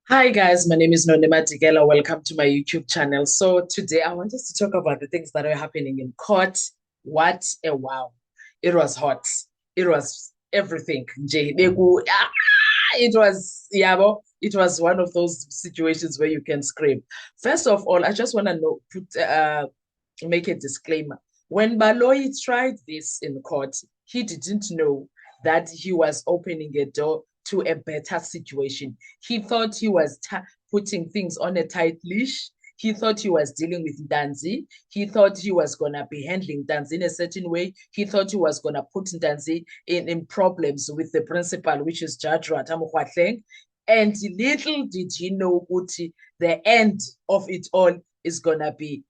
Hi guys, my name is Nonema Tigela. Welcome to my YouTube channel. So today I want us to talk about the things that are happening in court. What a wow. It was hot. It was everything. It was it was one of those situations where you can scream. First of all, I just want to make a disclaimer. When Baloyi tried this in court, he didn't know that he was opening a door to a better situation. He thought he was putting things on a tight leash. He thought he was dealing with Danzi. He thought he was going to be handling Danzi in a certain way. He thought he was going to put Danzi in problems with the principal, which is Judge Ratamu Khwatleng. And little did he know, Uti, the end of it all is going to be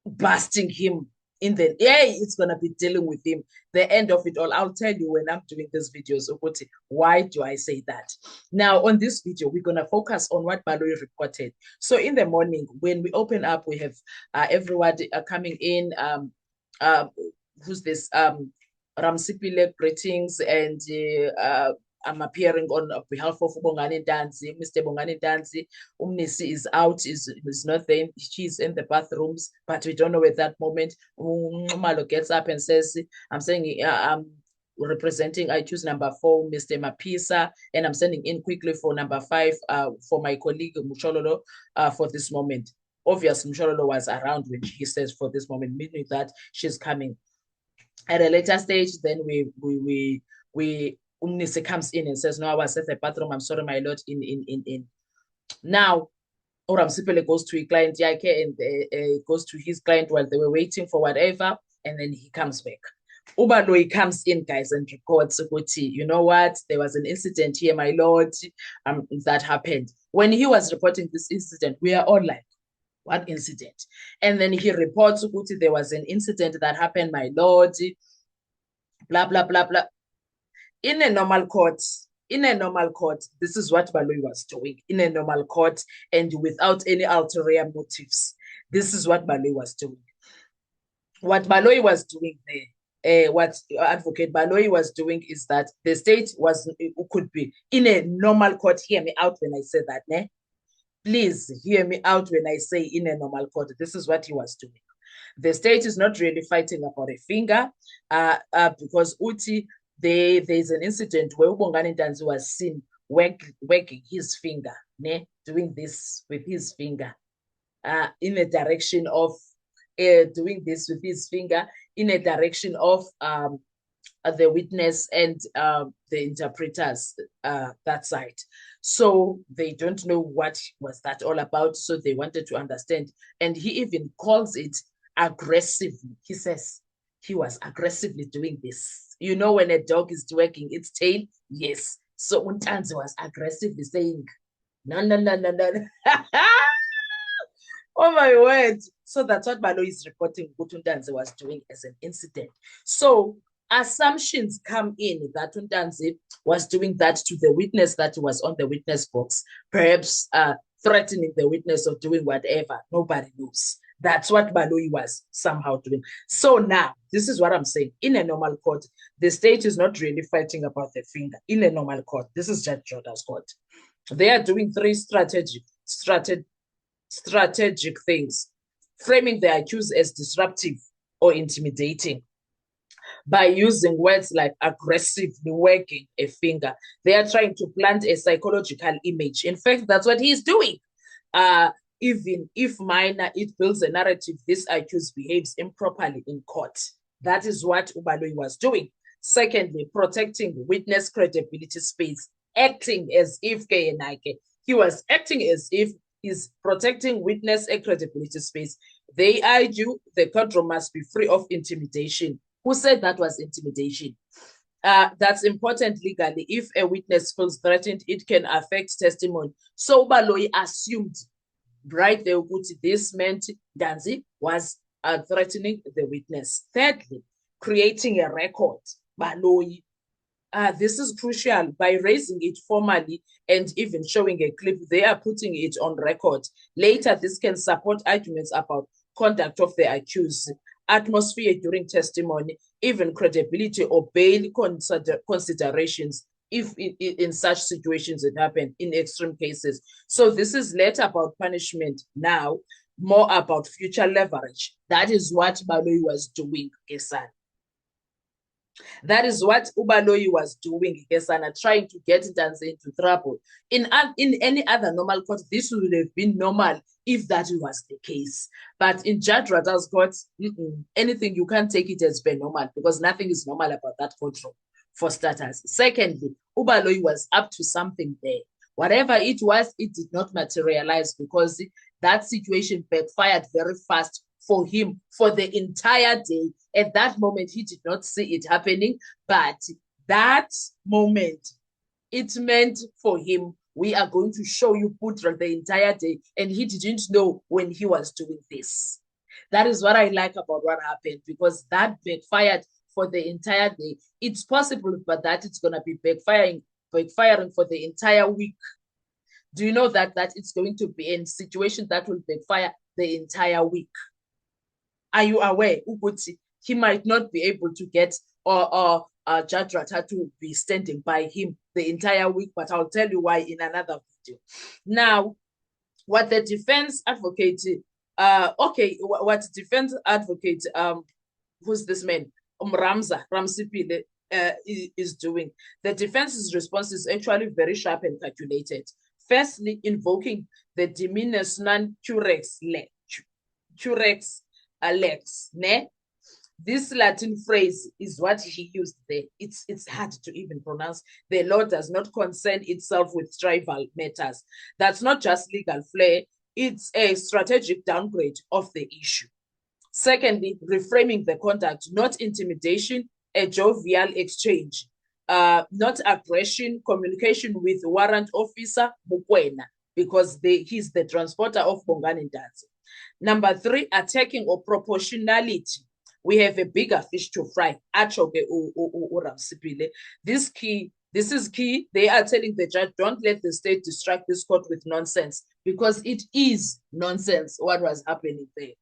busting him in the it's gonna be dealing with him. The end of it all. I'll tell you when I'm doing this video. So why do I say that? Now, on this video, we're gonna focus on what Baloyi reported. So in the morning, when we open up, we have everybody coming in. Who's this? Ramsipile greetings and I'm appearing on behalf of Bongani Danzi, Mr. Bongani Danzi. Umnisi is out, is not there. She's in the bathrooms, but we don't know at that moment. Malo gets up and says, I'm saying, I'm representing, I choose number 4, Mr. Mapisa, and I'm sending in quickly for number 5 for my colleague Mushololo for this moment. Obviously, Mushololo was around when he says for this moment, meaning that she's coming. At a later stage, then we Umnisi comes in and says, "No, I was at the bathroom. I'm sorry, my lord." In now, Oramsipele goes to a client, Yake, and goes to his client while they were waiting for whatever, and then he comes back. Ubaloyi comes in, guys, and reports, you know what? There was an incident here, my lord, that happened. When he was reporting this incident, we are all like, what incident? And then he reports, there was an incident that happened, my lord, blah, blah, blah, blah. In a normal court, this is what Baloyi was doing. In a normal court and without any ulterior motives, this is what Baloyi was doing. What Baloyi was doing there, what Advocate Baloyi was doing is that the state could be in a normal court. Hear me out when I say that, ne? Please hear me out when I say in a normal court. This is what he was doing. The state is not really fighting about a finger because Uti, there's an incident where Ubongani Danzi was seen wagging his finger, ne, doing this with his finger in a direction of doing this with his finger in a direction of the witness and the interpreters that side. So they don't know what was that all about. So they wanted to understand. And he even calls it aggressively. He says he was aggressively doing this. You know, when a dog is wagging its tail? Yes. So Untanzi was aggressively saying, no, no, no, no, no. Oh my word. So that's what Baloyi is reporting Untanzi was doing as an incident. So assumptions come in that Untanzi was doing that to the witness that was on the witness box, perhaps threatening the witness or doing whatever. Nobody knows. That's what Baloyi was somehow doing. So now, this is what I'm saying. In a normal court, the state is not really fighting about the finger. In a normal court, this is Judge Jordan's court. They are doing 3 strategic things, framing the accused as disruptive or intimidating by using words like aggressively wagging a finger. They are trying to plant a psychological image. In fact, that's what he's doing. Even if minor, it builds a narrative this accused behaves improperly in court. That is what Ubaloyi was doing. Secondly, protecting witness credibility space, acting as if he was acting as if he's protecting witness credibility space. They argue the courtroom must be free of intimidation. Who said that was intimidation? That's important legally. If a witness feels threatened, it can affect testimony. So Baloyi assumed right there, this meant Danzi was threatening the witness. Thirdly, creating a record. Baloyi. This is crucial. By raising it formally and even showing a clip, they are putting it on record. Later, this can support arguments about conduct of the accused, atmosphere during testimony, even credibility or bail considerations. if in such situations it happened in extreme cases. So this is less about punishment now, more about future leverage. That is what Baloyi was doing, Gesana. That is what Ubaloyi was doing, Gesana, trying to get Ntanzi into trouble. In any other normal court, this would have been normal if that was the case. But in Judge Rata's court, anything, you can't take it as per normal because nothing is normal about that courtroom, for starters. Secondly, Ubaloyi was up to something there. Whatever it was, it did not materialize because that situation backfired very fast for him for the entire day. At that moment, he did not see it happening, but that moment, it meant for him, we are going to show you Putra the entire day, and he didn't know when he was doing this. That is what I like about what happened, because that backfired for the entire day. It's possible, but that it's going to be backfiring for the entire week. Do you know that it's going to be in situation that will backfire the entire week? Are you aware, Uguti, he might not be able to get or Judge Rata to be standing by him the entire week, but I'll tell you why in another video. Now, what the defense advocate, what defense advocate, who's this man, Ramsipile, is doing. The defense's response is actually very sharp and calculated. Firstly, invoking the diminus non curex lex, ne? This Latin phrase is what he used there. It's hard to even pronounce. The law does not concern itself with trivial matters. That's not just legal flair. It's a strategic downgrade of the issue. Secondly, reframing the conduct, not intimidation, a jovial exchange, not aggression, communication with warrant officer Mukwena, because he's the transporter of Bongani Ntanzi. Number 3, attacking or proportionality. We have a bigger fish to fry. This is key. They are telling the judge, don't let the state distract this court with nonsense, because it is nonsense what was happening there.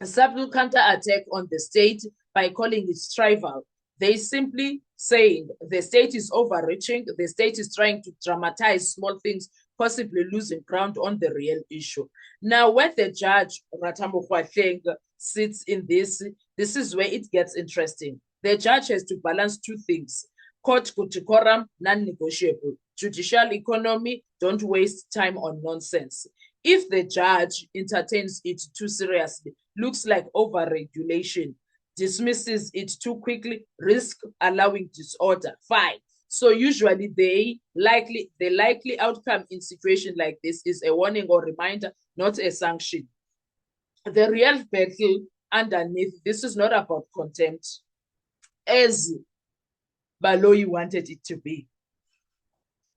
A subtle counter-attack on the state by calling it trivial. They simply saying the state is overreaching, the state is trying to dramatize small things, possibly losing ground on the real issue. Now, when the judge, Ratambo Khwahleng, sits in this is where it gets interesting. The judge has to balance two things. Court decorum, non-negotiable. Judicial economy, don't waste time on nonsense. If the judge entertains it too seriously, looks like over-regulation, dismisses it too quickly, risk allowing disorder, fine. So usually the likely outcome in situation like this is a warning or reminder, not a sanction. The real battle underneath, this is not about contempt, as Baloyi wanted it to be.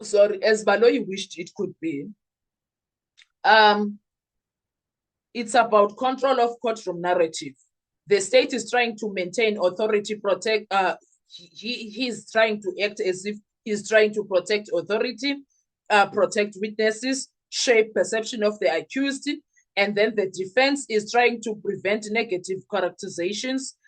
Sorry, as Baloyi wished it could be. It's about control of courtroom narrative. The state is trying to maintain authority, protect, he's trying to act as if he's trying to protect authority, protect witnesses, shape perception of the accused, and then the defense is trying to prevent negative characterizations,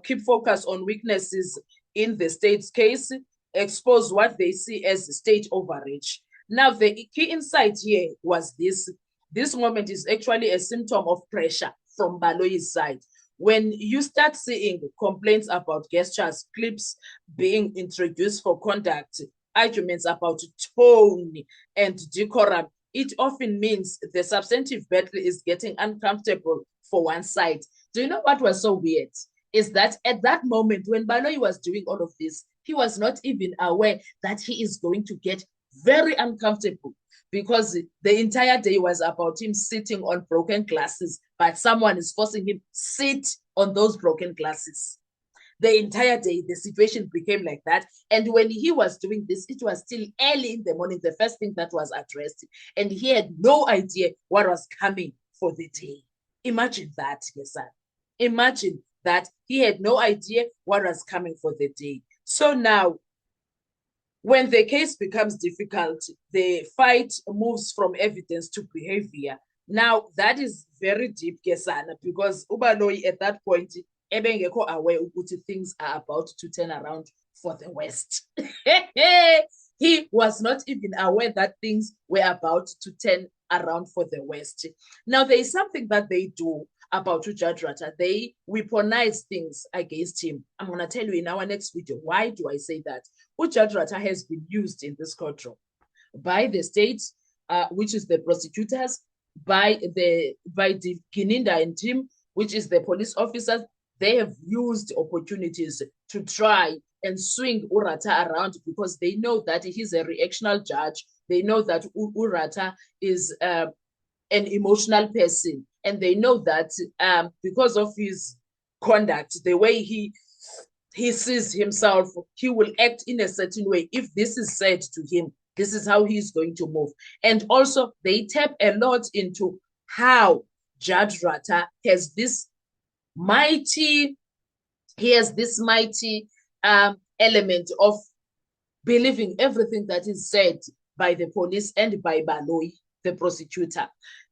keep focus on weaknesses in the state's case, expose what they see as state overreach. Now, the key insight here was this. This moment is actually a symptom of pressure from Baloyi's side. When you start seeing complaints about gestures, clips being introduced for conduct, arguments about tone and decorum, it often means the substantive battle is getting uncomfortable for one side. Do you know what was so weird? Is that at that moment when Baloyi was doing all of this, he was not even aware that he is going to get very uncomfortable, because the entire day was about him sitting on broken glasses, but someone is forcing him sit on those broken glasses. The entire day, the situation became like that. And when he was doing this, it was still early in the morning, the first thing that was addressed. And he had no idea what was coming for the day. Imagine that, yes, sir. Imagine that he had no idea what was coming for the day. So now, when the case becomes difficult, the fight moves from evidence to behavior. Now, that is very deep, Gesana, because Ubaloyi at that point, ebengekho aware ukuthi things are about to turn around for the West. He was not even aware that things were about to turn around for the West. Now, there is something that they do about Judge Ratta. They weaponize things against him. I'm going to tell you in our next video. Why do I say that? Judge Ratta has been used in this courtroom by the state, which is the prosecutors, by the Gininda and team, which is the police officers. They have used opportunities to try and swing Ratta around because they know that he's a reactional judge. They know that Ratta is an emotional person. And they know that because of his conduct, the way he sees himself, he will act in a certain way. If this is said to him, this is how he's going to move. And also, they tap a lot into how Judge Ratta has this mighty element of believing everything that is said by the police and by Baloyi, the prosecutor.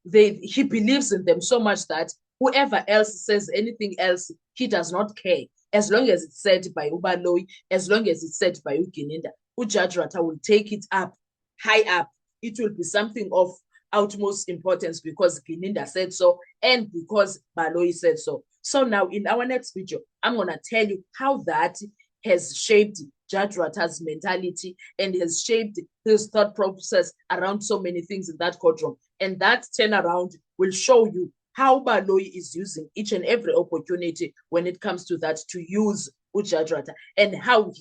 He believes in them so much that whoever else says anything else, he does not care. As long as it's said by Baloyi, as long as it's said by Gininda, Judge Ratta will take it up, high up. It will be something of utmost importance because Gininda said so and because Baloyi said so. So now in our next video, I'm going to tell you how that has shaped Judge Ratta's mentality and has shaped his thought process around so many things in that courtroom. And that turnaround will show you how Baloyi is using each and every opportunity when it comes to that to use Judge Ratta and how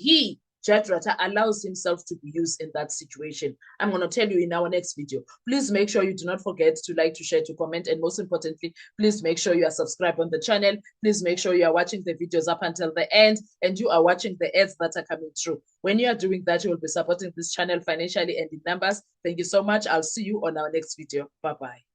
Judge Ratta allows himself to be used in that situation. I'm going to tell you in our next video. Please make sure you do not forget to like, to share, to comment, and most importantly, please make sure you are subscribed on the channel. Please make sure you are watching the videos up until the end and you are watching the ads that are coming through. When you are doing that, you will be supporting this channel financially and in numbers. Thank you so much. I'll see you on our next video. Bye-bye.